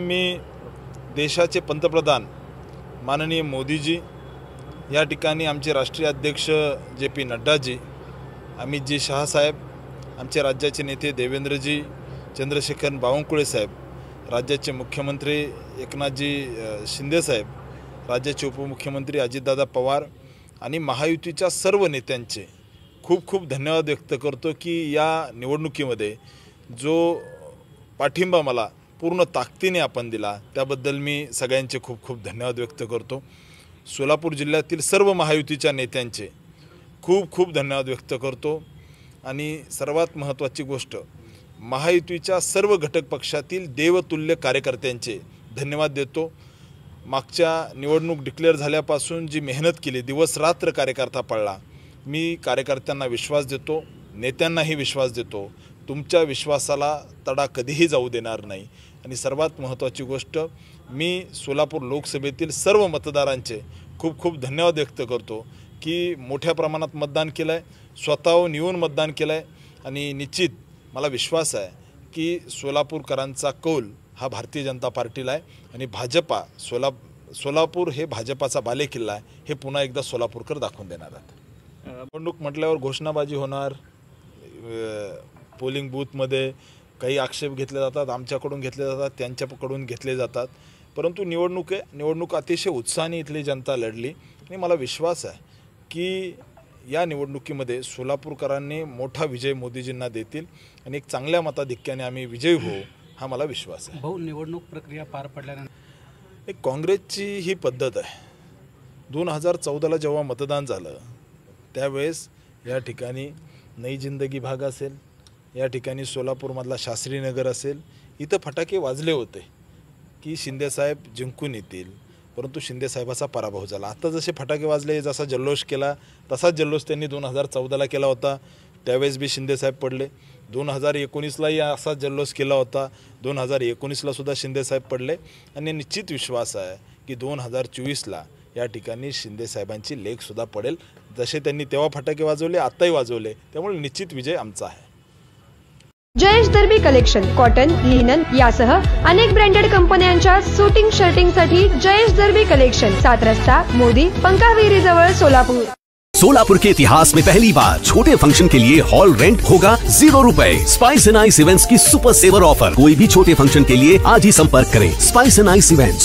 मी देशाचे पंतप्रधान माननीय मोदीजी, या ठिकाणी आमचे राष्ट्रीय अध्यक्ष जे.पी. नड्डाजी, अमितजी शाह साहेब, आमचे राज्याचे नेते देवेंद्रजी चंद्रशेखर बावनकुळे साहेब, राज्याचे मुख्यमंत्री एकनाथजी शिंदे साहेब, राज्याचे उपमुख्यमंत्री अजितदादा पवार आणि महायुतीच्या सर्व नेत्यांचे खूप खूप धन्यवाद व्यक्त करतो की या निवडणुकीमध्ये जो पाठिंबा मला पूर्ण ताकदीने आपण दिला त्याबद्दल मी सगळ्यांचे खूप खूप धन्यवाद व्यक्त करतो। सोलापूर जिल्ह्यातील सर्व महायुतीच्या नेत्यांचे खूप खूप धन्यवाद व्यक्त करतो आणि सर्वात महत्त्वाची गोष्ट महायुतीच्या सर्व घटक पक्षातील देवतुल्य कार्यकर्त्यांचे धन्यवाद देतो। मागच्या निवडणूक डिक्लेअर झाल्यापासून जी मेहनत केली, दिवस रात्र कार्यकर्ता पडला, मी कार्यकर्त्यांना विश्वास देतो, नेत्यांनाही विश्वास देतो, तुमच्या विश्वासाला तडा कधीही जाऊ देणार नाही। आणि सर्वात महत्त्वाची गोष्ट, मी सोलापूर लोकसभेतील सर्व मतदारांचे खूप खूप धन्यवाद व्यक्त करतो की मोठ्या प्रमाणात मतदान केलं आहे, स्वतःहून येऊन मतदान केलं आहे आणि निश्चित मला विश्वास आहे की सोलापूरकरांचा कौल हा भारतीय जनता पार्टीला आहे आणि भाजपा सोलापूर हे भाजपाचा बालेकिल्ला आहे, हे पुन्हा एकदा सोलापूरकर दाखवून देणार आहेत। निवडणूक म्हटल्यावर घोषणाबाजी होणार, पोलिंग बूथमध्ये काही आक्षेप घेतले जातात, आमच्याकडून घेतले जातात, त्यांच्याकडून घेतले जातात, परंतु निवडणूक अतिशय उत्साहाने इथली जनता लढली आणि मला विश्वास आहे की या निवडणुकीमध्ये सोलापूरकरांनी मोठा विजय मोदीजींना देतील आणि एक चांगल्या मताधिक्याने आम्ही विजयी होऊ, हा मला विश्वास आहे। भाऊ, निवडणूक प्रक्रिया पार पडल्यानंतर एक काँग्रेसची ही पद्धत आहे, 2014ला जेव्हा मतदान झालं त्यावेळेस या ठिकाणी नई जिंदगी भाग असेल, या ठिकाणी सोलापूरमधला शास्त्रीनगर असेल, इथं फटाके वाजले होते की शिंदेसाहेब जिंकून येतील, परंतु शिंदेसाहेबाचा पराभव झाला। आता जसे फटाके वाजले, जसा जल्लोष केला तसाच जल्लोष त्यांनी 2014ला केला होता, त्यावेळेस बी शिंदेसाहेब पडले, 2019लाही असाच जल्लोष केला होता, 2019ला सुद्धा शिंदेसाहेब पडले आणि निश्चित विश्वास आहे की 2024ला या ठिकाणी शिंदेसाहेबांची लेखसुद्धा पडेल, जसे त्यांनी तेव्हा फटाके वाजवले आताही वाजवले, त्यामुळे निश्चित विजय आमचा आहे। जयेश दर्बी कलेक्शन कॉटन, लिनन यासह अनेक ब्रँडेड कंपन्यांच्या शूटिंग शर्टिंगसाठी जयेश दर्बी कलेक्शन, 7 रस्ता मोदी पंकाविरी जवळ सोलापुर। सोलापुर के इतिहास में पहली बार छोटे फंक्शन के लिए हॉल रेंट होगा 0 रुपए। स्पाइस एंड आइस इवेंट्स की सुपर सेवर ऑफर, कोई भी छोटे फंक्शन के लिए आज ही संपर्क करें। Spice end ice events.